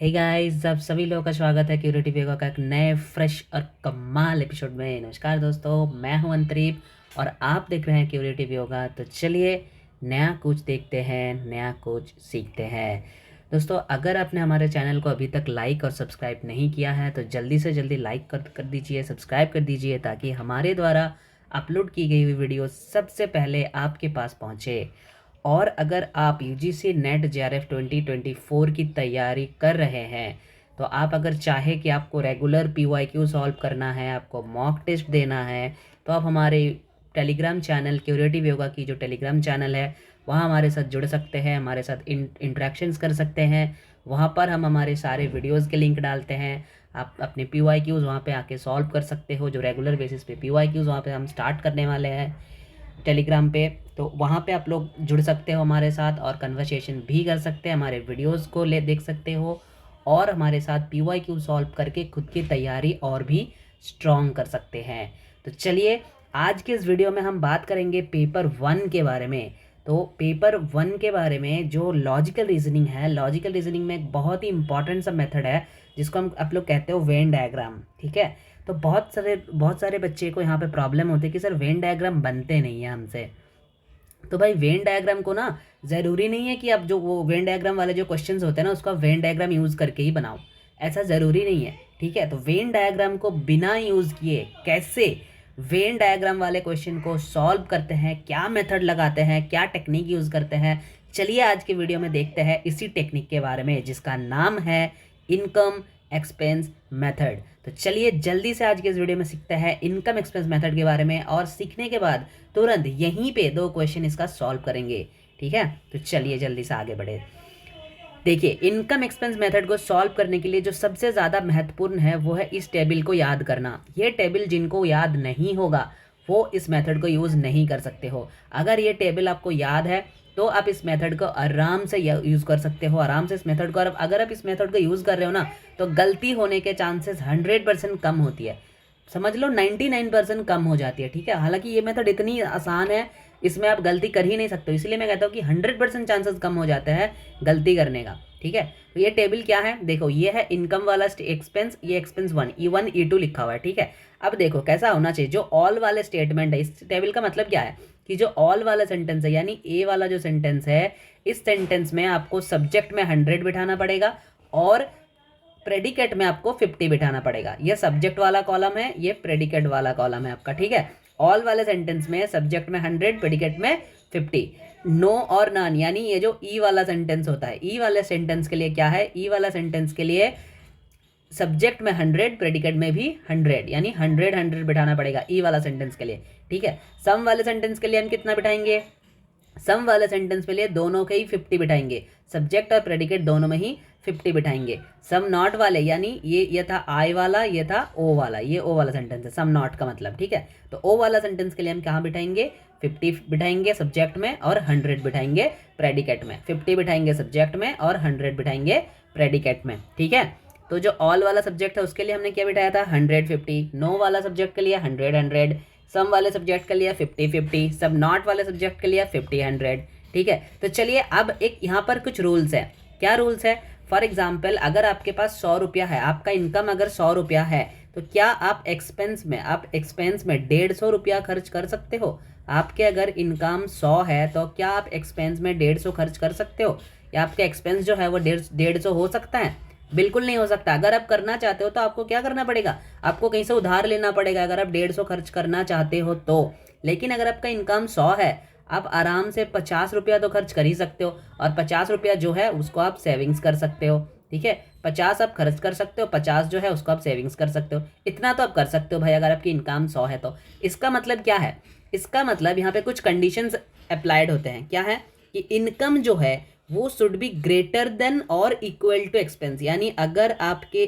Hey guys, आप सभी लोगों का स्वागत है क्यूरेटिव योगा का एक नए फ्रेश और कमाल एपिसोड में। नमस्कार दोस्तों, मैं हूं अंतरीप और आप देख रहे हैं क्यूरेटिव योगा। तो चलिए नया कुछ देखते हैं, नया कुछ सीखते हैं। दोस्तों, अगर आपने हमारे चैनल को अभी तक लाइक और सब्सक्राइब नहीं किया है तो जल्दी से जल्दी लाइक कर दीजिए, सब्सक्राइब कर दीजिए, ताकि हमारे द्वारा अपलोड की गई हुई वीडियो सबसे पहले आपके पास पहुँचे। और अगर आप यूजीसी नेट जेआरएफ 2024 की तैयारी कर रहे हैं तो आप अगर चाहे कि आपको रेगुलर पीवाईक्यू सॉल्व करना है, आपको मॉक टेस्ट देना है, तो आप हमारे टेलीग्राम चैनल क्यूरेटिव योगा की जो टेलीग्राम चैनल है वहाँ हमारे साथ जुड़ सकते हैं, हमारे साथ इंटरेक्शंस कर सकते हैं। वहाँ पर हम हमारे सारे वीडियोज़ के लिंक डालते हैं। आप अपने पीवाईक्यूज़ वहाँ पे आके सॉल्व कर सकते हो। जो रेगुलर बेसिस पे पीवाईक्यूज़ वहाँ पे हम स्टार्ट करने वाले हैं टेलीग्राम पे, तो वहाँ पे आप लोग जुड़ सकते हो हमारे साथ और कन्वर्सेशन भी कर सकते हैं, हमारे वीडियोस को देख सकते हो और हमारे साथ पीवाईक्यू सॉल्व करके खुद की तैयारी और भी स्ट्रॉन्ग कर सकते हैं। तो चलिए आज के इस वीडियो में हम बात करेंगे पेपर 1 के बारे में। तो पेपर 1 के बारे में जो लॉजिकल रीजनिंग है, लॉजिकल रीजनिंग में एक बहुत ही इंपॉर्टेंट सा मेथड है जिसको हम आप लोग कहते हो वेन डायग्राम। ठीक है, तो बहुत सारे बच्चे को यहाँ पे प्रॉब्लम होती है कि सर वेन डायग्राम बनते नहीं है हमसे। तो भाई वेन डायग्राम को ना ज़रूरी नहीं है कि आप जो वो वेन डायग्राम वाले जो क्वेश्चंस होते हैं ना उसका वेन डायग्राम यूज़ करके ही बनाओ, ऐसा ज़रूरी नहीं है। ठीक है, तो वेन डायग्राम को बिना यूज़ किए कैसे वेन डायग्राम वाले क्वेश्चन को सॉल्व करते हैं, क्या मेथड लगाते हैं, क्या टेक्निक यूज़ करते हैं, चलिए आज के वीडियो में देखते हैं इसी टेक्निक के बारे में जिसका नाम है इनकम एक्सपेंस मेथड। तो चलिए जल्दी से आज के इस वीडियो में सीखते हैं इनकम एक्सपेंस मेथड के बारे में और सीखने के बाद तुरंत यहीं पे 2 क्वेश्चन इसका सॉल्व करेंगे। ठीक है, तो चलिए जल्दी से आगे बढ़े। देखिए, इनकम एक्सपेंस मेथड को सॉल्व करने के लिए जो सबसे ज़्यादा महत्वपूर्ण है वो है इस टेबल को याद करना। ये टेबल जिनको याद नहीं होगा वो इस मेथड को यूज़ नहीं कर सकते हो। अगर ये टेबल आपको याद है तो आप इस मेथड को आराम से यूज़ कर सकते हो, आराम से इस मेथड को। और अगर आप इस मेथड को यूज़ कर रहे हो ना तो गलती होने के चांसेस 100% कम होती है, समझ लो 99% कम हो जाती है। ठीक है, हालांकि ये मेथड इतनी आसान है, इसमें आप गलती कर ही नहीं सकते, इसलिए मैं कहता हूँ कि 100% चांसेस कम हो जाते हैं गलती करने का। ठीक है, तो ये टेबल क्या है, देखो ये है इनकम वाला एक्सपेंस, ये एक्सपेंस 1 E1 E2 लिखा हुआ है। ठीक है, अब देखो कैसा होना चाहिए, जो ऑल वाले स्टेटमेंट है, इस टेबल का मतलब क्या है कि जो ऑल वाला सेंटेंस है यानी ए वाला जो सेंटेंस है, इस सेंटेंस में आपको सब्जेक्ट में 100 बिठाना पड़ेगा और प्रेडिकेट में आपको 50 बिठाना पड़ेगा। ये सब्जेक्ट वाला कॉलम है, ये प्रेडिकेट वाला कॉलम है आपका। ठीक है, ऑल वाले सेंटेंस में सब्जेक्ट में 100, प्रेडिकेट में 50। नो और नन यानी ये जो ई वाला सेंटेंस होता है, ई वाले सेंटेंस के लिए क्या है, ई वाला सेंटेंस के लिए सब्जेक्ट में 100, प्रेडिकेट में भी 100 यानी 100 बिठाना पड़ेगा ई वाला सेंटेंस के लिए। ठीक है, सम वाले सेंटेंस के लिए हम कितना बिठाएंगे, सम वाले सेंटेंस के लिए दोनों के ही 50 बिठाएंगे, सब्जेक्ट और प्रेडिकेट दोनों में ही 50 बिठाएंगे। सम नॉट वाले यानी ये था आई वाला, ये था ओ वाला, ये ओ वाला सेंटेंस है सम नॉट का मतलब। ठीक है, तो ओ वाला सेंटेंस के लिए हम कहाँ बिठाएंगे, 50 बिठाएंगे सब्जेक्ट में और 100 बिठाएंगे प्रेडिकेट में। 50 बिठाएंगे सब्जेक्ट में और 100 बिठाएंगे प्रेडिकेट में। ठीक है, तो जो ऑल वाला सब्जेक्ट है उसके लिए हमने क्या बिठाया था, 100 50। नो वाला सब्जेक्ट के लिए 100 100, सम वाले सब्जेक्ट के लिए 50 50, सब नॉट वाले सब्जेक्ट के लिए 50 100। ठीक है, तो चलिए अब एक यहाँ पर कुछ रूल्स है। क्या रूल्स है, फॉर एग्जाम्पल अगर आपके पास 100 रुपया है, आपका इनकम अगर 100 रुपया है तो क्या आप एक्सपेंस में 150 रुपया खर्च कर सकते हो। आपके अगर इनकम 100 है तो क्या आप एक्सपेंस में 150 खर्च कर सकते हो, या आपका एक्सपेंस जो है वो 150 हो सकता है, बिल्कुल नहीं हो सकता। अगर आप करना चाहते हो तो आपको क्या करना पड़ेगा, आपको कहीं से उधार लेना पड़ेगा अगर आप 150 खर्च करना चाहते हो तो। लेकिन अगर आपका इनकम 100 है, आप आराम से 50 रुपया तो खर्च कर ही सकते हो और 50 रुपया जो है उसको आप सेविंग्स कर सकते हो। ठीक है, 50 आप खर्च कर सकते हो, 50 जो है उसको आप सेविंग्स कर सकते हो। इतना तो आप कर सकते हो भाई अगर आपकी इनकम 100 है तो। इसका मतलब क्या है, इसका मतलब यहाँ पे कुछ कंडीशंस अप्लाइड होते हैं। क्या है कि इनकम जो है वो शुड बी ग्रेटर देन और इक्वल टू एक्सपेंस, यानी अगर आपके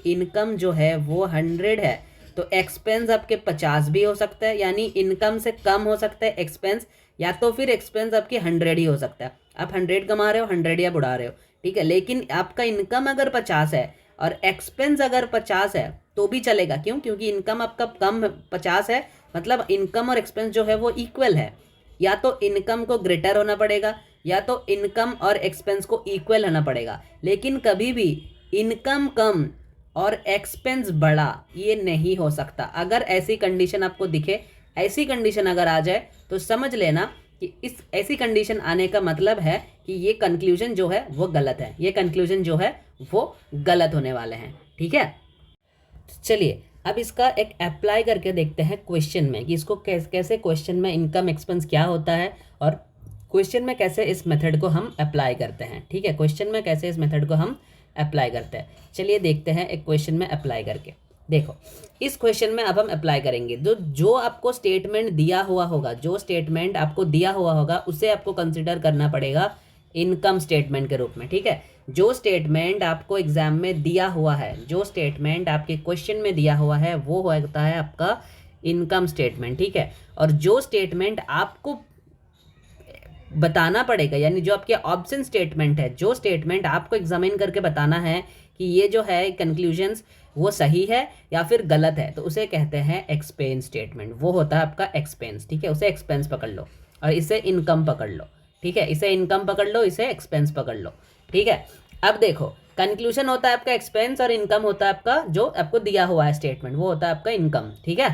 इनकम जो है वो 100 है तो एक्सपेंस आपके 50 भी हो सकता है, यानी इनकम से कम हो सकता है एक्सपेंस, या तो फिर एक्सपेंस आपकी 100 ही हो सकता है। आप 100 कमा रहे हो, 100 या बुढ़ा रहे हो। ठीक है, लेकिन आपका इनकम अगर 50 है और एक्सपेंस अगर 50 है तो भी चलेगा। क्यों, क्योंकि इनकम आपका कम 50 है, मतलब इनकम और एक्सपेंस जो है वो इक्वल है। या तो इनकम को ग्रेटर होना पड़ेगा या तो इनकम और एक्सपेंस को इक्वल होना पड़ेगा, लेकिन कभी भी इनकम कम और एक्सपेंस बड़ा ये नहीं हो सकता। अगर ऐसी कंडीशन आपको दिखे, ऐसी कंडीशन अगर आ जाए तो समझ लेना कि इस ऐसी कंडीशन आने का मतलब है कि ये कंक्लूजन जो है वो गलत है, ये कंक्लूजन जो है वो गलत होने वाले हैं। ठीक है, चलिए अब इसका एक अप्लाई करके देखते हैं क्वेश्चन में कि इसको कैसे क्वेश्चन में इनकम एक्सपेंस क्या होता है और क्वेश्चन में कैसे इस मेथड को हम अप्लाई करते हैं। ठीक है, क्वेश्चन में कैसे इस मेथड को हम अप्लाई करते हैं, चलिए देखते हैं एक क्वेश्चन में अप्लाई करके। देखो इस क्वेश्चन में अब हम अप्लाई करेंगे, जो आपको स्टेटमेंट दिया हुआ होगा, जो स्टेटमेंट आपको दिया हुआ होगा उसे आपको कंसिडर करना पड़ेगा इनकम स्टेटमेंट के रूप में। ठीक है, जो स्टेटमेंट आपको एग्जाम में दिया हुआ है, जो स्टेटमेंट आपके क्वेश्चन में दिया हुआ है वो होता है आपका इनकम स्टेटमेंट। ठीक है, और जो स्टेटमेंट आपको बताना पड़ेगा, यानी जो आपके ऑप्शन स्टेटमेंट है, जो स्टेटमेंट आपको एग्जामिन करके बताना है कि ये जो है कंक्लूजन्स वो सही है या फिर गलत है, तो उसे कहते हैं एक्सपेंस स्टेटमेंट। वो होता है आपका एक्सपेंस। ठीक है, उसे एक्सपेंस पकड़ लो और इसे इनकम पकड़ लो। ठीक है, इसे इनकम पकड़ लो, इसे एक्सपेंस पकड़ लो। ठीक है, अब देखो कंक्लूजन होता है आपका एक्सपेंस और इनकम होता है आपका जो आपको दिया हुआ है स्टेटमेंट, वो होता है आपका इनकम। ठीक है,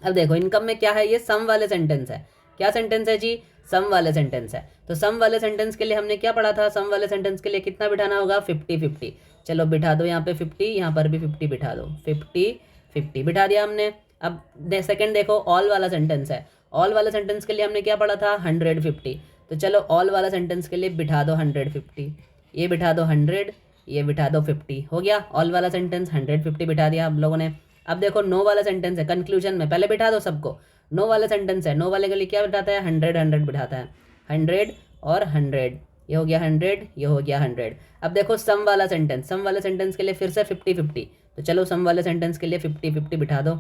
अब देखो इनकम में क्या है, ये सम वाले सेंटेंस है। क्या सेंटेंस है जी, सम वाले सेंटेंस है। तो सम वाले सेंटेंस के लिए हमने क्या पढ़ा था, सम वाले सेंटेंस के लिए कितना बिठाना होगा, 50-50। चलो बिठा दो यहाँ पे 50, यहाँ पर भी 50 बिठा दो, 50-50 बिठा दिया हमने। अब सेकंड देखो ऑल वाला सेंटेंस है, ऑल वाला सेंटेंस के लिए हमने क्या पढ़ा था, 150। तो चलो ऑल वाला सेंटेंस के लिए बिठा दो 150, ये बिठा दो 100, ये बिठा दो 50, हो गया ऑल वाला सेंटेंस 150 बिठा दिया हम लोगों ने। अब देखो नो वाला सेंटेंस है, कंक्लूजन में पहले बिठा दो सबको। नो वाला सेंटेंस है, नो वाले के लिए क्या बिठाता है, 100 बिठाता है, 100 और 100, ये हो गया 100, ये हो गया 100। अब देखो सम वाला सेंटेंस, सम वाले सेंटेंस के लिए फिर से 50-50। तो चलो सम वाले सेंटेंस के लिए 50-50 बिठा दो,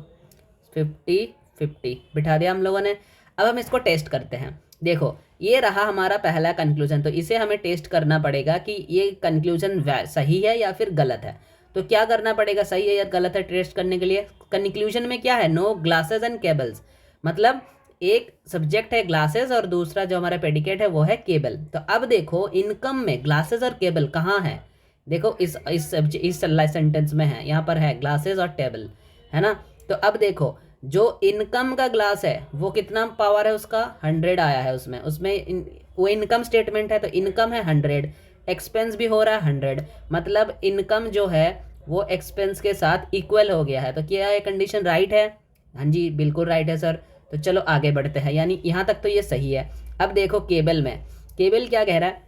50-50 बिठा दिया हम लोगों ने। अब हम इसको टेस्ट करते हैं। देखो ये रहा हमारा पहला कंक्लूजन, तो इसे हमें टेस्ट करना पड़ेगा कि ये कंक्लूजन सही है या फिर गलत है। तो क्या करना पड़ेगा, सही है या गलत है टेस्ट करने के लिए। कंक्लूजन में क्या है, नो ग्लासेस एंड केबल्स, मतलब एक सब्जेक्ट है ग्लासेस और दूसरा जो हमारा प्रेडिकेट है वो है केबल। तो अब देखो इनकम में ग्लासेस और केबल कहाँ है, देखो इस सेंटेंस में है, यहाँ पर है ग्लासेस और टेबल, है ना। तो अब देखो जो इनकम का ग्लास है वो कितना पावर है उसका, 100 आया है उसमें वो इनकम स्टेटमेंट है तो इनकम है 100, एक्सपेंस भी हो रहा है 100, मतलब इनकम जो है वो एक्सपेंस के साथ इक्वल हो गया है। तो क्या ये कंडीशन राइट है, हाँ जी बिल्कुल राइट है सर। तो चलो आगे बढ़ते हैं, यानी यहाँ तक तो ये सही है। अब देखो केबल में, केबल क्या कह रहा है,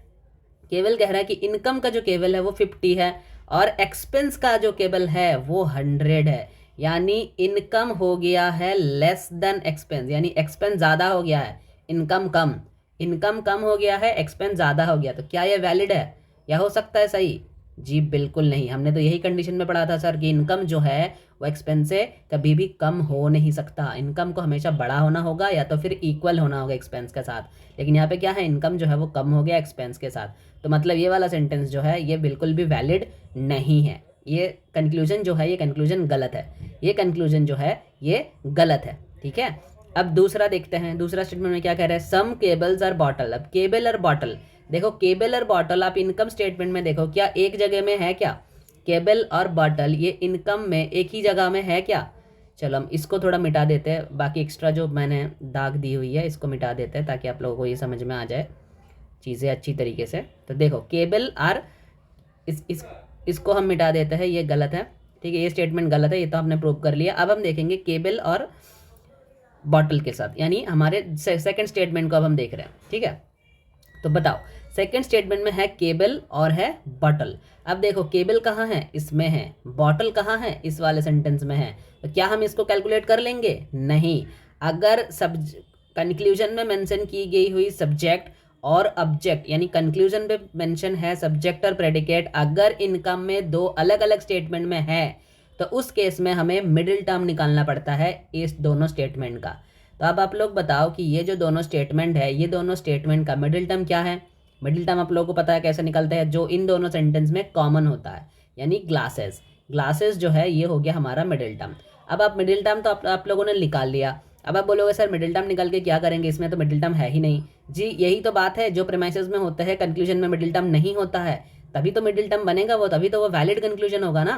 केबल कह रहा है कि इनकम का जो केबल है वो 50 है और एक्सपेंस का जो केबल है वो 100 है, यानी इनकम हो गया है लेस देन एक्सपेंस, यानी एक्सपेंस ज़्यादा हो गया है, इनकम कम, इनकम कम हो गया है, एक्सपेंस ज़्यादा हो गया। तो क्या ये वैलिड है या हो सकता है सही, जी बिल्कुल नहीं। हमने तो यही कंडीशन में पढ़ा था सर कि इनकम जो है वो एक्सपेंस से कभी भी कम हो नहीं सकता, इनकम को हमेशा बड़ा होना होगा या तो फिर इक्वल होना होगा एक्सपेंस के साथ। लेकिन यहाँ पे क्या है, इनकम जो है वो कम हो गया एक्सपेंस के साथ, तो मतलब ये वाला सेंटेंस जो है ये बिल्कुल भी वैलिड नहीं है। ये कंक्लूजन जो है ये कंक्लूजन गलत है, ये कंक्लूजन जो है ये गलत है। ठीक है, अब दूसरा देखते हैं, दूसरा स्टेटमेंट में क्या कह रहा है, सम केबल्स और बॉटल। अब केबल और बॉटल, देखो केबल और बॉटल आप इनकम स्टेटमेंट में देखो क्या एक जगह में है क्या, केबल और बॉटल ये इनकम में एक ही जगह में है क्या। चलो हम इसको थोड़ा मिटा देते हैं, बाकी एक्स्ट्रा जो मैंने दाग दी हुई है इसको मिटा देते हैं ताकि आप लोगों को ये समझ में आ जाए चीज़ें अच्छी तरीके से। तो देखो केबल और इसको हम मिटा देते हैं, ये गलत है। ठीक है, ये स्टेटमेंट गलत है, ये तो हमने प्रूव कर लिया। अब हम देखेंगे केबल और बॉटल के साथ, यानी हमारे सेकंड स्टेटमेंट को अब हम देख रहे हैं। ठीक है, तो बताओ सेकंड स्टेटमेंट में है केबल और है बॉटल। अब देखो केबल कहाँ है, इसमें है, बॉटल कहाँ है, इस वाले सेंटेंस में है। तो क्या हम इसको कैलकुलेट कर लेंगे, नहीं। अगर कंक्लूजन में मेंशन की गई हुई सब्जेक्ट और ऑब्जेक्ट, यानी कंक्लूजन पे मेंशन है सब्जेक्ट और प्रेडिकेट, अगर इनकम में दो अलग अलग स्टेटमेंट में है तो उस केस में हमें मिडिल टर्म निकालना पड़ता है इस दोनों स्टेटमेंट का। तो अब आप लोग बताओ कि ये जो दोनों स्टेटमेंट है, ये दोनों स्टेटमेंट का मिडिल टर्म क्या है। मिडिल टर्म आप लोगों को पता है कैसे निकलता है, जो इन दोनों सेंटेंस में कॉमन होता है, यानी ग्लासेस। ग्लासेस जो है ये हो गया हमारा मिडिल टर्म। अब आप मिडिल टर्म तो आप लोगों ने निकाल लिया। अब आप बोलोगे सर मिडिल टर्म निकाल के क्या करेंगे, इसमें तो मिडिल टर्म है ही नहीं। जी यही तो बात है, जो प्रीमाइसेस में होता है कंक्लूजन में मिडिल टर्म नहीं होता है, तभी तो मिडिल टर्म बनेगा वो, तभी तो वो वैलिड कंक्लूजन होगा ना।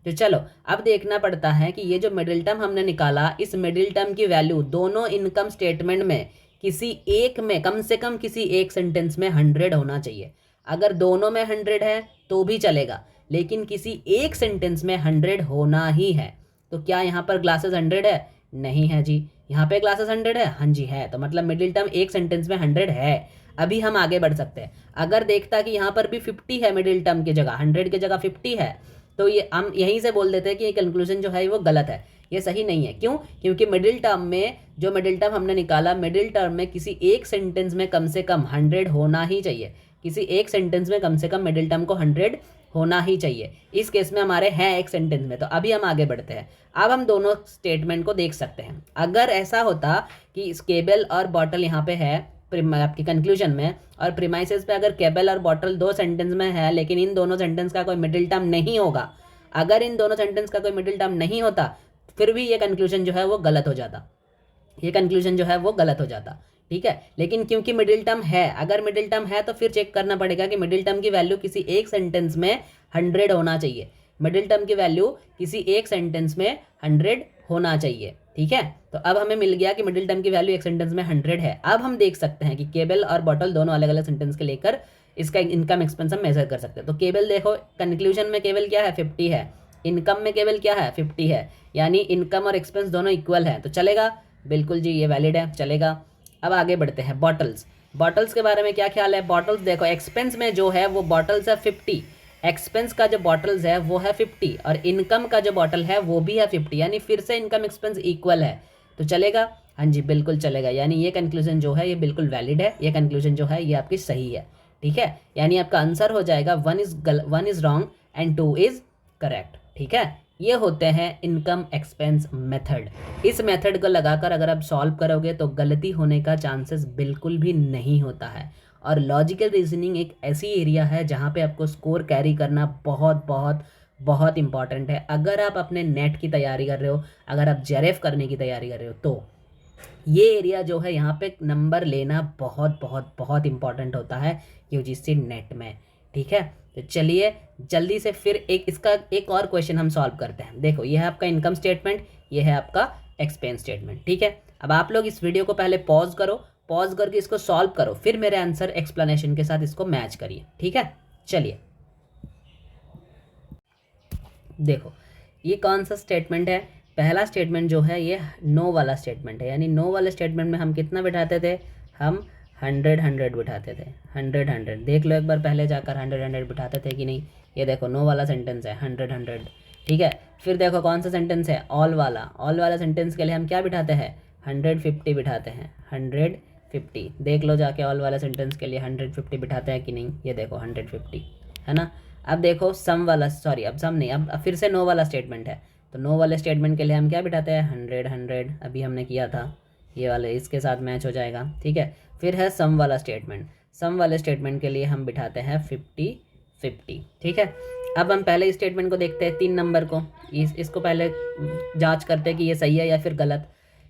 तो चलो अब देखना पड़ता है कि ये जो मिडिल टर्म हमने निकाला, इस मिडिल टर्म की वैल्यू दोनों इनकम स्टेटमेंट में किसी एक में, कम से कम किसी एक सेंटेंस में 100 होना चाहिए। अगर दोनों में 100 है तो भी चलेगा, लेकिन किसी एक सेंटेंस में 100 होना ही है। तो क्या यहाँ पर ग्लासेस 100 है? नहीं है जी। यहाँ पे ग्लासेस 100 है? हाँ जी है। तो मतलब मिडिल टर्म एक सेंटेंस में 100 है। अभी हम आगे बढ़ सकते हैं। अगर देखता कि यहाँ पर भी 50 है मिडिल टर्म की जगह, 100 की जगह 50 है, तो ये हम यहीं से बोल देते हैं कि ये कंक्लूजन जो है वो गलत है, ये सही नहीं है। क्यों? क्योंकि मिडिल टर्म में, जो मिडिल टर्म हमने निकाला, मिडिल टर्म में किसी एक सेंटेंस में कम से कम 100 होना ही चाहिए। किसी एक सेंटेंस में कम से कम मिडिल टर्म को 100 होना ही चाहिए। इस केस में हमारे हैं एक सेंटेंस में। तो अभी हम आगे बढ़ते हैं। अब हम दोनों स्टेटमेंट को देख सकते हैं। अगर ऐसा होता कि केबल और बॉटल यहाँ पे है आपकी कंक्लूजन में, और प्रीमाइसेस पे अगर केबल और बॉटल दो सेंटेंस में है, लेकिन इन दोनों सेंटेंस का कोई मिडिल टर्म नहीं होगा, अगर इन दोनों सेंटेंस का कोई मिडिल टर्म नहीं होता, फिर भी ये कंक्लूजन जो है वो गलत हो जाता, ये कंक्लूजन जो है वो गलत हो जाता। ठीक है, लेकिन क्योंकि मिडिल टर्म है, अगर मिडिल टर्म है तो फिर चेक करना पड़ेगा कि मिडिल टर्म की वैल्यू किसी एक सेंटेंस में 100 होना चाहिए। मिडिल टर्म की वैल्यू किसी एक सेंटेंस में 100 होना चाहिए। ठीक है, तो अब हमें मिल गया कि मिडिल टर्म की वैल्यू एक सेंटेंस में 100 है। अब हम देख सकते हैं कि केबल और बॉटल दोनों अलग अलग सेंटेंस के लेकर इसका इनकम एक्सपेंस हम मेजर कर सकते हैं। तो केबल देखो, कंक्लूजन में केबल क्या है? 50 है। इनकम में केवल क्या है? 50 है। यानी इनकम और एक्सपेंस दोनों इक्वल है, तो चलेगा। बिल्कुल जी, ये वैलिड है, चलेगा। अब आगे बढ़ते हैं। बॉटल्स, बॉटल्स के बारे में क्या ख्याल है? बॉटल्स देखो, एक्सपेंस में जो है वो बॉटल्स है 50, एक्सपेंस का जो बॉटल्स है वो है 50, और इनकम का जो बॉटल है वो भी है 50, यानी फिर से इनकम एक्सपेंस इक्वल है, तो चलेगा। हाँ जी, बिल्कुल चलेगा। यानी ये कंक्लूजन जो है ये बिल्कुल वैलिड है, ये कंक्लूजन जो है ये आपकी सही है। ठीक है, यानी आपका आंसर हो जाएगा 1 is wrong and 2 is correct. ठीक है, ये होते हैं इनकम एक्सपेंस मेथड। इस मेथड को लगाकर अगर आप सॉल्व करोगे तो गलती होने का चांसेस बिल्कुल भी नहीं होता है। और लॉजिकल रीजनिंग एक ऐसी एरिया है जहाँ पे आपको स्कोर कैरी करना बहुत बहुत बहुत इंपॉर्टेंट है। अगर आप अपने नेट की तैयारी कर रहे हो, अगर आप जेरेफ करने की तैयारी कर रहे हो, तो ये एरिया जो है यहाँ पे नंबर लेना बहुत बहुत बहुत इंपॉर्टेंट होता है यूजीसी नेट में। ठीक है, तो चलिए जल्दी से फिर इसका एक और क्वेश्चन हम सॉल्व करते हैं। देखो, ये है आपका इनकम स्टेटमेंट, ये है आपका एक्सपेंस स्टेटमेंट। ठीक है, अब आप लोग इस वीडियो को पहले पॉज करो, पॉज करके इसको सॉल्व करो, फिर मेरे आंसर एक्सप्लेनेशन के साथ इसको मैच करिए। ठीक है, चलिए देखो, ये कौन सा स्टेटमेंट है? पहला स्टेटमेंट जो है ये नो वाला स्टेटमेंट है। यानी नो वाले स्टेटमेंट में हम कितना बिठाते थे? हम 100 बिठाते थे। 100 देख लो एक बार, पहले जाकर 100 बिठाते थे कि नहीं। ये देखो, नो वाला सेंटेंस है 100। ठीक है, फिर देखो कौन सा सेंटेंस है? ऑल वाला। ऑल वाला सेंटेंस के लिए हम क्या बिठाते हैं? 150 बिठाते हैं। 150 देख लो जाके, ऑल वाला सेंटेंस के लिए 150 बिठाते हैं कि नहीं। ये देखो 150 है ना। अब देखो सम वाला, सॉरी अब सम नहीं, अब फिर से नो वाला स्टेटमेंट है। तो नो वाले स्टेटमेंट के लिए हम क्या बिठाते हैं? 100 अभी हमने किया था, ये वाले इसके साथ मैच हो जाएगा। ठीक है, फिर है सम वाला स्टेटमेंट। सम वाले स्टेटमेंट के लिए हम बिठाते हैं 50-50। ठीक है, अब हम पहले इस स्टेटमेंट को देखते हैं, 3 नंबर को। इसको पहले जांच करते हैं कि ये सही है या फिर गलत।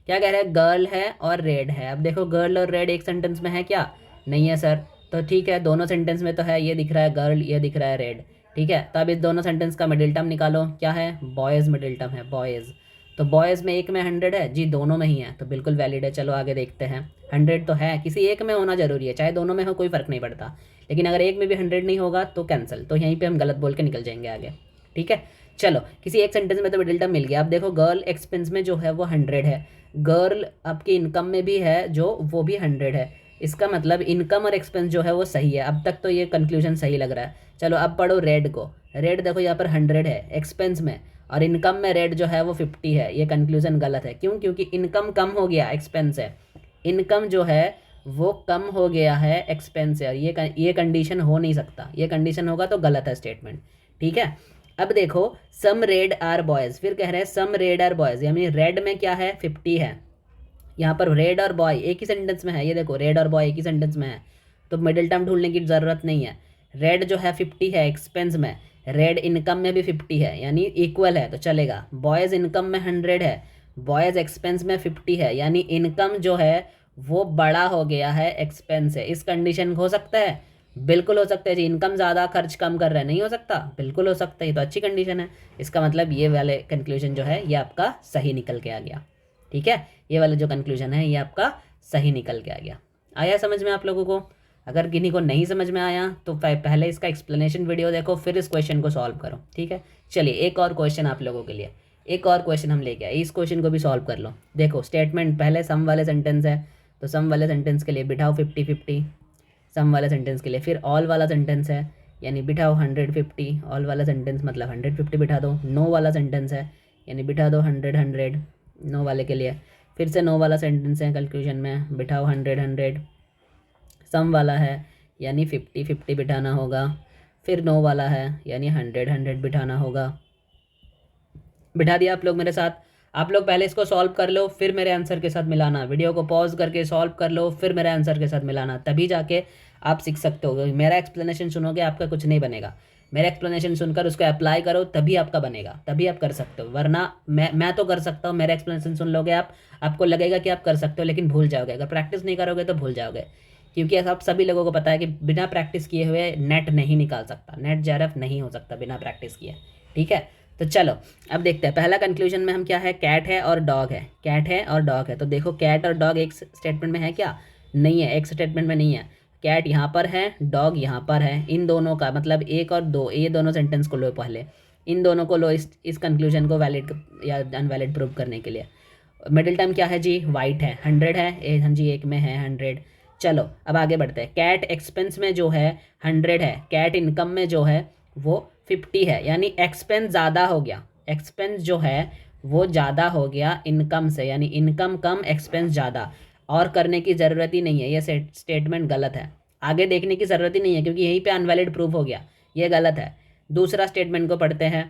क्या कह रहा है? गर्ल है और रेड है। अब देखो, गर्ल और रेड एक सेंटेंस में है क्या? नहीं है सर। तो ठीक है, दोनों सेंटेंस में तो है, ये दिख रहा है गर्ल, ये दिख रहा है रेड। ठीक है, तो अब इस दोनों सेंटेंस का मिडिल टर्म निकालो। क्या है? बॉयज़ मिडिल टर्म है, बॉयज़। तो बॉयज़ में एक में 100 है जी, दोनों में ही है, तो बिल्कुल वैलिड है। चलो आगे देखते हैं। 100 तो है, किसी एक में होना जरूरी है, चाहे दोनों में हो कोई फ़र्क नहीं पड़ता। लेकिन अगर एक में भी 100 नहीं होगा तो कैंसिल, तो यहीं पे हम गलत बोल के निकल जाएंगे आगे। ठीक है, चलो किसी एक सेंटेंस में तो मिडिल टर्म मिल गया। अब देखो, गर्ल एक्सपेंस में जो है वो 100 है, गर्ल आपकी इनकम में भी है जो, वो भी 100 है। इसका मतलब इनकम और एक्सपेंस जो है वो सही है। अब तक तो ये कंक्लूजन सही लग रहा है। चलो अब पढ़ो रेड को। रेड देखो यहाँ पर 100 है एक्सपेंस में, और इनकम में रेड जो है वो 50 है। ये कंक्लूजन गलत है। क्यों? क्योंकि इनकम कम हो गया, एक्सपेंस है। इनकम जो है वो कम हो गया है एक्सपेंस से, और ये कंडीशन हो नहीं सकता। ये कंडीशन होगा तो गलत है स्टेटमेंट। ठीक है, अब देखो, सम रेड आर बॉयज़, फिर कह रहे हैं सम रेड आर बॉयज़, यानी रेड में क्या है? 50 है। यहाँ पर रेड और बॉय एक ही सेंटेंस में है, ये देखो रेड और बॉय एक ही सेंटेंस में है, तो मिडिल टर्म ढूंढने की ज़रूरत नहीं है। रेड जो है 50 है एक्सपेंस में, रेड इनकम में भी 50 है, यानी इक्वल है, तो चलेगा। बॉयज़ इनकम में 100 है, बॉयज़ एक्सपेंस में 50 है, यानी इनकम जो है वो बड़ा हो गया है एक्सपेंस है। इस कंडीशन हो सकता है, बिल्कुल हो सकता है जी। इनकम ज़्यादा खर्च कम कर रहा है, नहीं हो सकता, बिल्कुल हो सकता है। ये तो अच्छी कंडीशन है। इसका मतलब ये वाले कंक्लूजन जो है ये आपका सही निकल के आ गया। ठीक है, ये वाला जो कंक्लूजन है ये आपका सही निकल के आ गया। आया समझ में आप लोगों को? अगर किन्हीं को नहीं समझ में आया तो पहले इसका एक्सप्लेनेशन वीडियो देखो, फिर इस क्वेश्चन को सॉल्व करो। ठीक है, चलिए एक और क्वेश्चन आप लोगों के लिए, एक और क्वेश्चन हम लेके आए, इस क्वेश्चन को भी सॉल्व कर लो। देखो स्टेटमेंट पहले सम वाले सेंटेंस है, तो सम वाले सेंटेंस के लिए बिठाओ 50-50 सम वाले सेंटेंस के लिए। फिर ऑल वाला सेंटेंस है, यानी बिठाओ 150, ऑल वाला सेंटेंस मतलब 150 बिठा दो। नो वाला सेंटेंस है, यानी बिठा दो 100 नो वाले के लिए। फिर से नो वाला सेंटेंस है, कंक्लूजन में बिठाओ 100। सम वाला है, यानी 50-50 बिठाना होगा। फिर नो वाला है, यानी 100 बिठाना होगा। बिठा दिया आप लोग मेरे साथ? आप लोग पहले इसको सॉल्व कर लो, फिर मेरे आंसर के साथ मिलाना। वीडियो को पॉज करके सॉल्व कर लो, फिर मेरे आंसर के साथ मिलाना, तभी जाके आप सीख सकते हो। मेरा एक्सप्लेनेशन सुनोगे आपका कुछ नहीं बनेगा, मेरा एक्सप्लेनेशन सुनकर उसको अप्लाई करो तभी आपका बनेगा, तभी आप कर सकते हो। वरना मैं तो कर सकता हूँ, मेरा एक्सप्लेनेशन सुन लोगे आप, आपको लगेगा कि आप कर सकते हो, लेकिन भूल जाओगे। अगर प्रैक्टिस नहीं करोगे तो भूल जाओगे, क्योंकि आप सभी लोगों को पता है कि बिना प्रैक्टिस किए हुए नेट नहीं निकाल सकता, नेट जेआरएफ नहीं हो सकता बिना प्रैक्टिस किए। ठीक है, तो चलो अब देखते हैं। पहला कंक्लूजन में हम क्या है, कैट है और डॉग है, कैट है और डॉग है। तो देखो कैट और डॉग एक स्टेटमेंट में है क्या? नहीं है, एक स्टेटमेंट में नहीं है। कैट यहाँ पर है, डॉग यहाँ पर है। इन दोनों का मतलब एक और दो, ये दोनों सेंटेंस को लो पहले, इन दोनों को लो इस कंक्लूजन को वैलिड या अनवैलिड प्रूव करने के लिए। मिडिल टर्म क्या है जी? वाइट है, 100 है, हाँ जी एक में है 100। चलो अब आगे बढ़ते हैं। कैट एक्सपेंस में जो है 100 है, कैट इनकम में जो है वो 50 है, यानी एक्सपेंस ज़्यादा हो गया। एक्सपेंस जो है वो ज़्यादा हो गया इनकम से, यानी इनकम कम एक्सपेंस ज़्यादा। और करने की ज़रूरत ही नहीं है, ये स्टेटमेंट गलत है। आगे देखने की ज़रूरत ही नहीं है, क्योंकि यहीं पे अनवैलिड प्रूफ हो गया, ये गलत है। दूसरा स्टेटमेंट को पढ़ते हैं।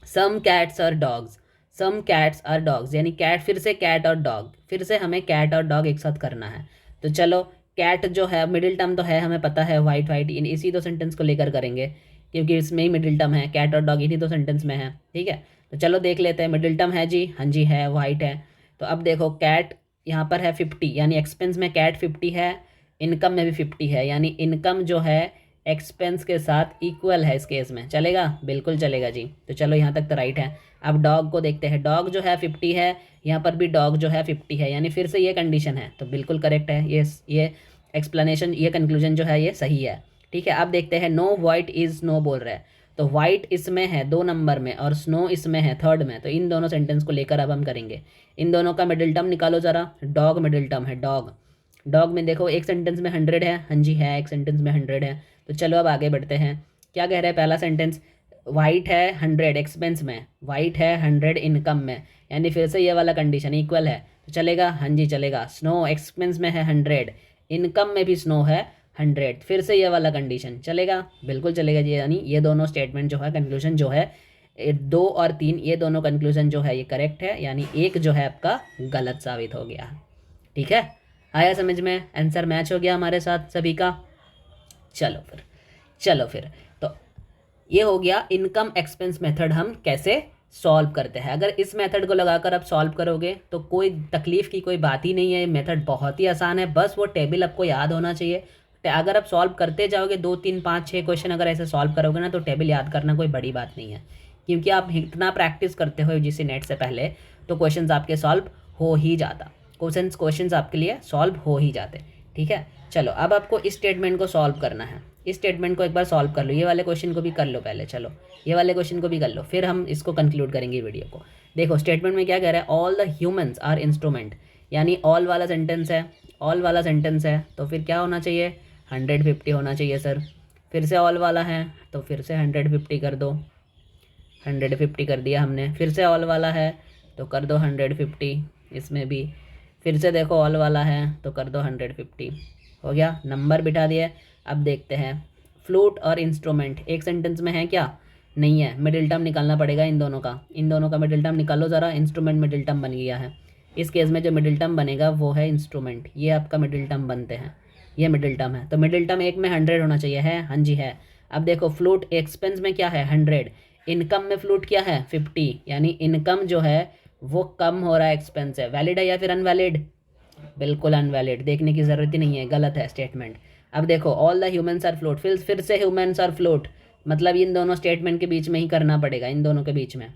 सम कैट्स और डॉग्स, सम कैट्स और डॉग्स, यानी कैट, फिर से कैट और डॉग, फिर से हमें कैट और डॉग एक साथ करना है। तो चलो कैट जो है मिडिल टर्म तो है, हमें पता है वाइट वाइट, इन इसी दो सेंटेंस को लेकर करेंगे, क्योंकि इसमें ही मिडिल टर्म है, कैट और डॉग इन्हीं दो सेंटेंस में है। ठीक है, तो चलो देख लेते हैं। मिडिल टर्म है जी, हाँ जी है, वाइट है। तो अब देखो कैट यहाँ पर है 50, यानी एक्सपेंस में कैट 50 है, इनकम में भी 50 है, यानी इनकम जो है एक्सपेंस के साथ इक्वल है। इस केस में चलेगा, बिल्कुल चलेगा जी। तो चलो यहाँ तक तो राइट है। अब डॉग को देखते हैं। डॉग जो है 50 है, यहाँ पर भी डॉग जो है 50 है, यानी फिर से ये कंडीशन है, तो बिल्कुल करेक्ट है। ये एक्सप्लेनेशन, ये कंक्लूजन जो है ये सही है। ठीक है, अब देखते हैं। नो वाइट इज़ स्नो बोल रहा है, तो वाइट इसमें है 2 नंबर में और स्नो इसमें है 3rd में। तो इन दोनों सेंटेंस को लेकर अब हम करेंगे। इन दोनों का मिडिल टर्म निकालो ज़रा। डॉग मिडिल टर्म है, डॉग। डॉग में देखो एक सेंटेंस में 100 है, हाँ जी है, एक सेंटेंस में 100 है। तो चलो अब आगे बढ़ते हैं। क्या कह रहे हैं पहला सेंटेंस? वाइट है 100 एक्सपेंस में, वाइट है 100 इनकम में, यानी फिर से ये वाला कंडीशन इक्वल है, तो चलेगा, हाँ जी चलेगा। स्नो एक्सपेंस में है 100, इनकम में भी स्नो है 100, फिर से ये वाला कंडीशन चलेगा, बिल्कुल चलेगा जी। यानी ये दोनों स्टेटमेंट जो है, कंक्लूजन जो है 2 और 3, ये दोनों कंक्लूजन जो है ये करेक्ट है, यानी एक जो है आपका गलत साबित हो गया। ठीक है, आया समझ में? आंसर मैच हो गया हमारे साथ सभी का। चलो फिर तो ये हो गया इनकम एक्सपेंस मेथड हम कैसे सॉल्व करते हैं। अगर इस मेथड को लगाकर आप सॉल्व करोगे तो कोई तकलीफ़ की कोई बात ही नहीं है, ये मेथड बहुत ही आसान है, बस वो टेबल आपको याद होना चाहिए। अगर आप सॉल्व करते जाओगे 2 3 5 6 क्वेश्चन अगर ऐसे सॉल्व करोगे ना, तो टेबल याद करना कोई बड़ी बात नहीं है, क्योंकि आप इतना प्रैक्टिस करते हो जिससे नेट से पहले, तो क्वेश्चंस आपके सॉल्व हो ही जाता, क्वेश्चंस आपके लिए सॉल्व हो ही जाते। ठीक है, चलो अब आपको इस स्टेटमेंट को सॉल्व करना है। इस स्टेटमेंट को एक बार सॉल्व कर लो, ये वाले क्वेश्चन को भी कर लो पहले, चलो ये वाले क्वेश्चन को भी कर लो, फिर हम इसको कंक्लूड करेंगे वीडियो को। देखो स्टेटमेंट में क्या कह रहा है? All the humans are instrument, यानी ऑल वाला सेंटेंस है, ऑल वाला सेंटेंस है, तो फिर क्या होना चाहिए? 150 होना चाहिए सर। फिर से ऑल वाला है तो फिर से 150 कर दो, 150 कर दिया हमने। फिर से ऑल वाला है तो कर दो 150, इसमें भी। फिर से देखो ऑल वाला है तो कर दो 150, हो गया, नंबर बिठा दिए। अब देखते हैं फ्लूट और इंस्ट्रूमेंट एक सेंटेंस में है क्या? नहीं है, मिडिल टर्म निकालना पड़ेगा इन दोनों का मिडिल टर्म निकालो ज़रा। इंस्ट्रूमेंट मिडिल टर्म बन गया है, इस केस में जो मिडिल टर्म बनेगा वो है इंस्ट्रूमेंट, ये आपका मिडिल टर्म बनते हैं, ये मिडिल टर्म है। तो मिडिल टर्म एक में 100 होना चाहिए, है, हाँ जी है। अब देखो फ्लूट एक्सपेंस में क्या है? 100, इनकम में फ्लूट क्या है? 50, यानी इनकम जो है वो कम हो रहा है एक्सपेंस है, वैलिड है या फिर अनवैलिड? बिल्कुल अनवैलिड, देखने की ज़रूरत ही नहीं है, गलत है स्टेटमेंट। अब देखो all the humans are float, फिर से ह्यूमंस आर फ्लोट, मतलब इन दोनों स्टेटमेंट के बीच में ही करना पड़ेगा, इन दोनों के बीच में।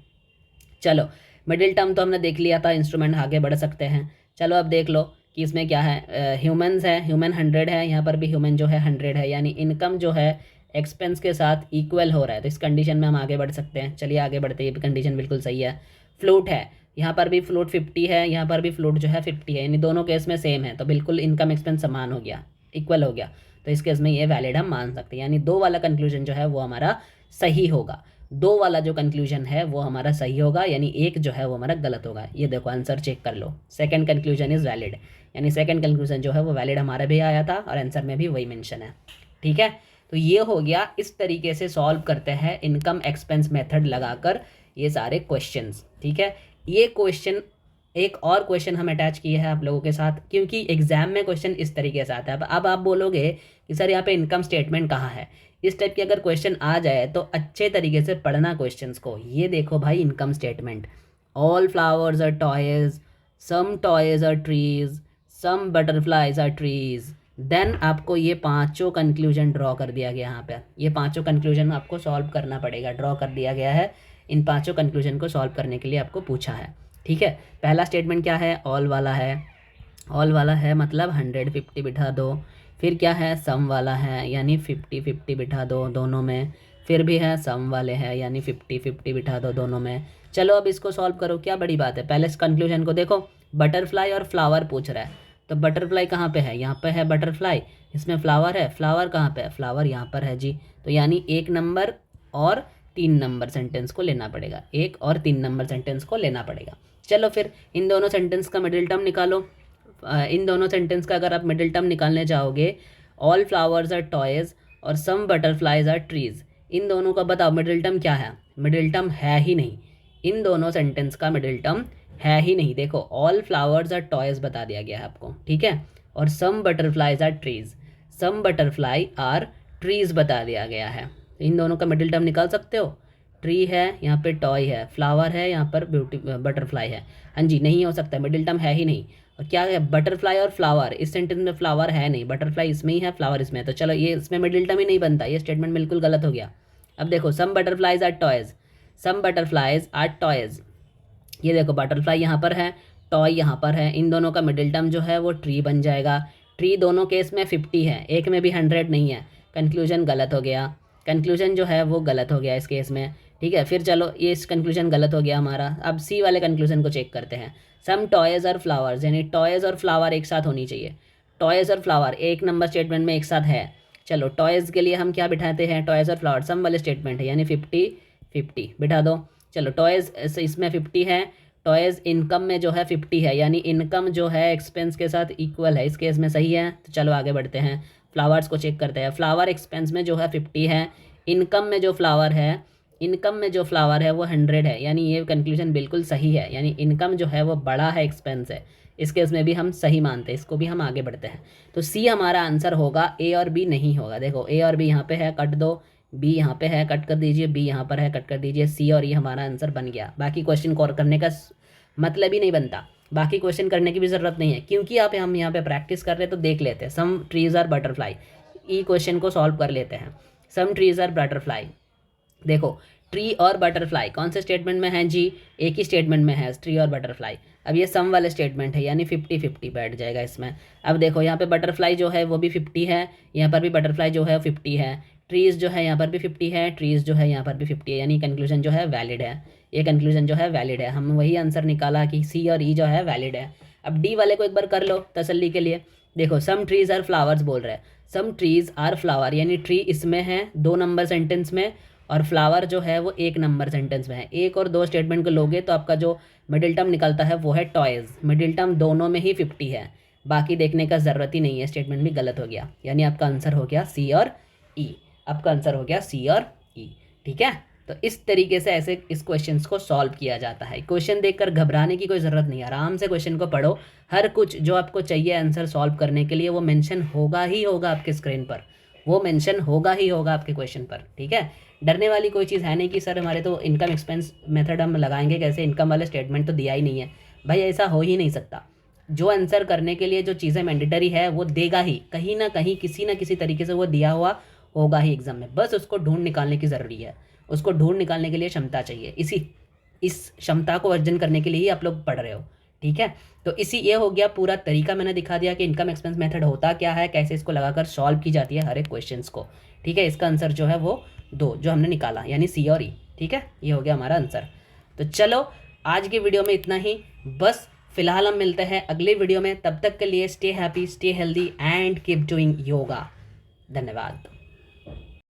चलो मिडिल टर्म तो हमने देख लिया था, इंस्ट्रूमेंट आगे बढ़ सकते हैं। चलो अब देख लो कि इसमें क्या है, ह्यूमंस है, ह्यूमन 100 है, यहाँ पर भी ह्यूमन जो है 100 है, यानी इनकम जो है एक्सपेंस के साथ इक्वल हो रहा है, तो इस कंडीशन में हम आगे बढ़ सकते हैं। चलिए आगे बढ़ते हैं, ये कंडीशन बिल्कुल सही है। फ्लोट है, यहाँ पर भी फ्लोट 50 है, यहाँ पर भी फ्लोट जो है 50 है, यानी दोनों केस में सेम है, तो बिल्कुल इनकम एक्सपेंस समान हो गया, इक्वल हो गया, तो इस केस में ये वैलिड हम मान सकते हैं, यानी दो वाला कंक्लूजन जो है वो हमारा सही होगा। दो वाला जो कंक्लूजन है वो हमारा सही होगा, यानी एक जो है वो हमारा गलत होगा। ये देखो आंसर चेक कर लो, सेकंड कंक्लूजन इज़ वैलिड, यानी सेकंड कंक्लूजन जो है वो वैलिड हमारा भी आया था और आंसर में भी वही मेंशन है। ठीक है, तो ये हो गया, इस तरीके से सॉल्व करते हैं इनकम एक्सपेंस मेथड लगाकर ये सारे क्वेश्चंस। ठीक है, ये क्वेश्चन, एक और क्वेश्चन हम अटैच किए हैं आप लोगों के साथ, क्योंकि एग्जाम में क्वेश्चन इस तरीके से आता है। अब आप बोलोगे कि सर यहाँ पे इनकम स्टेटमेंट कहाँ है, इस टाइप की अगर क्वेश्चन आ जाए तो अच्छे तरीके से पढ़ना क्वेश्चंस को। ये देखो भाई income statement, all flowers are toys, some toys are trees, some butterflies are trees, then आपको ये पांचों कंक्लूजन ड्रॉ कर दिया गया। यहाँ पे ये पांचों कंक्लूजन आपको सॉल्व करना पड़ेगा, ड्रॉ कर दिया गया है। इन पांचों कंक्लूजन को सॉल्व करने के लिए आपको पूछा है। ठीक है, पहला स्टेटमेंट क्या है, ऑल वाला है, ऑल वाला है मतलब 100 50 बिठा दो। फिर क्या है, सम वाला है, यानी 50 50 बिठा दो दोनों में। फिर भी है सम वाले हैं, यानी 50 50 बिठा दो दोनों में। चलो अब इसको सॉल्व करो, क्या बड़ी बात है। पहले इस कंक्लूजन को देखो, बटरफ्लाई और फ्लावर पूछ रहा है, तो बटरफ्लाई कहाँ पे है, यहाँ पे है बटरफ्लाई, इसमें फ्लावर है, फ्लावर कहाँ पे है, फ्लावर यहाँ पर है जी। तो यानी 1 नंबर और 3 नंबर सेंटेंस को लेना पड़ेगा, 1 और 3 नंबर सेंटेंस को लेना पड़ेगा। चलो फिर इन दोनों सेंटेंस का मिडिल टर्म निकालो। इन दोनों सेंटेंस का अगर आप मिडिल टर्म निकालने जाओगे, ऑल फ्लावर्स आर टॉयज़ और सम बटरफ्लाइज आर ट्रीज़, इन दोनों का बताओ मिडिल टर्म क्या है। मिडिल टर्म है ही नहीं, इन दोनों सेंटेंस का मिडिल टर्म है ही नहीं। देखो ऑल फ्लावर्स आर टॉयज़ बता दिया गया है आपको, ठीक है, और some butterflies are trees, some butterfly are trees बता दिया गया है। इन दोनों का मिडिल टर्म निकाल सकते हो। ट्री है, यहाँ पे टॉय है, फ्लावर है, यहाँ पर ब्यूटी बटरफ्लाई है। हाँ जी, नहीं हो सकता, मिडिल टर्म है ही नहीं। और क्या है, बटरफ्लाई और फ्लावर, इस सेंटेंस में फ्लावर है नहीं, बटरफ्लाई इसमें ही है, फ्लावर इसमें है, तो चलो ये इसमें मिडिल टर्म ही नहीं बनता, ये स्टेटमेंट बिल्कुल गलत हो गया। अब देखो some butterflies are toys, some butterflies are toys, ये देखो बटरफ्लाई यहाँ पर है, टॉय यहाँ पर है, इन दोनों का मिडिल टर्म जो है वो ट्री बन जाएगा। ट्री दोनों केस में 50 है, एक में भी 100 नहीं है, कंक्लूजन गलत हो गया, कंक्लूजन जो है वो गलत हो गया इस केस में। ठीक है, फिर चलो ये इस कंक्लूजन गलत हो गया हमारा। अब सी वाले कंक्लूजन को चेक करते हैं, सम टॉयज़ और फ्लावर्स, यानी टॉयज़ और फ्लावर एक साथ होनी चाहिए। टॉयज़ और फ्लावर एक नंबर स्टेटमेंट में एक साथ है। चलो टॉयज़ के लिए हम क्या बिठाते हैं, टॉयज़ और फ्लावर सम वाले स्टेटमेंट है, यानी 50 50 बिठा दो। चलो टॉयज़ इसमें 50 है, टॉयज़ इनकम में जो है 50 है, यानी इनकम जो है एक्सपेंस के साथ इक्वल है, इस केस में सही है। तो चलो आगे बढ़ते हैं, फ्लावर्स को चेक करते हैं। फ्लावर एक्सपेंस में जो है 50 है, इनकम में जो फ्लावर है, इनकम में जो फ्लावर है वो 100 है, यानी ये कंक्लूजन बिल्कुल सही है, यानी इनकम जो है वो बड़ा है एक्सपेंस है, इस केस में भी हम सही मानते हैं, इसको भी हम आगे बढ़ते हैं। तो सी हमारा आंसर होगा, ए और बी नहीं होगा। देखो ए और बी यहाँ पे है, कट दो, बी यहाँ पे है, कट कर दीजिए, बी यहाँ पर है, कट कर दीजिए, सी और ये हमारा आंसर बन गया। बाकी क्वेश्चन को और करने का मतलब ही नहीं बनता, बाकी क्वेश्चन करने की भी ज़रूरत नहीं है, क्योंकि हम यहाँ पे प्रैक्टिस कर रहे हैं। तो देख लेते हैं, सम ट्रीज आर बटरफ्लाई, ई क्वेश्चन को सॉल्व कर लेते हैं। सम ट्रीज आर बटरफ्लाई, देखो ट्री और बटरफ्लाई कौन से स्टेटमेंट में है जी, एक ही स्टेटमेंट में है ट्री और बटरफ्लाई। अब ये सम वाले स्टेटमेंट है, यानी 50 50 बैठ जाएगा इसमें। अब देखो यहाँ पे बटरफ्लाई जो है वो भी 50 है, यहाँ पर भी बटरफ्लाई जो है 50 है, ट्रीज़ जो है यहाँ पर भी 50 है, ट्रीज़ जो है यहाँ पर भी 50 है, यानी कंक्लूजन जो है वैलिड है, ये कंक्लूजन जो है वैलिड है। हम वही आंसर निकाला कि सी और ई जो है वैलिड है। अब डी वाले को एक बार कर लो तसल्ली के लिए। देखो सम ट्रीज़ आर फ्लावर्स बोल रहे हैं, सम ट्रीज़ आर फ्लावर, यानी ट्री इसमें है 2 नंबर सेंटेंस में, और फ्लावर जो है वो 1 नंबर सेंटेंस में है। 1 और 2 स्टेटमेंट को लोगे तो आपका जो मिडिल टर्म निकलता है वो है टॉयज़, मिडिल टर्म दोनों में ही 50 है, बाकी देखने का ज़रूरत ही नहीं है, स्टेटमेंट भी गलत हो गया, यानी आपका आंसर हो गया सी और ई, आपका आंसर हो गया सी और ई। ठीक है, तो इस तरीके से ऐसे इस क्वेश्चन को सॉल्व किया जाता है। क्वेश्चन देखकर घबराने की कोई ज़रूरत नहीं है, आराम से क्वेश्चन को पढ़ो, हर कुछ जो आपको चाहिए आंसर सॉल्व करने के लिए वो मेंशन होगा ही होगा आपके स्क्रीन पर, वो मेंशन होगा ही होगा आपके क्वेश्चन पर, ठीक है। डरने वाली कोई चीज़ है नहीं कि सर हमारे तो इनकम एक्सपेंस मेथड हम लगाएंगे कैसे, इनकम वाले स्टेटमेंट तो दिया ही नहीं है। भाई ऐसा हो ही नहीं सकता। जो आंसर करने के लिए जो चीज़ें मैंडेटरी है वो देगा ही, कहीं ना कहीं किसी ना किसी तरीके से वो दिया हुआ होगा ही एग्जाम में, बस उसको ढूंढ निकालने की ज़रूरी है। उसको ढूंढ निकालने के लिए क्षमता चाहिए, इस क्षमता को अर्जन करने के लिए ही आप लोग पढ़ रहे हो, ठीक है। तो ये हो गया पूरा तरीका, मैंने दिखा दिया कि इनकम एक्सपेंस मेथड होता क्या है, कैसे इसको लगाकर सॉल्व की जाती है हर एक क्वेश्चंस को, ठीक है। इसका आंसर जो है वो 2 जो हमने निकाला, यानी सी और ई, ठीक है। ये हो गया हमारा आंसर। तो चलो आज के वीडियो में इतना ही, बस फिलहाल हम मिलते हैं अगले वीडियो में। तब तक के लिए stay happy, stay healthy and keep doing yoga. धन्यवाद।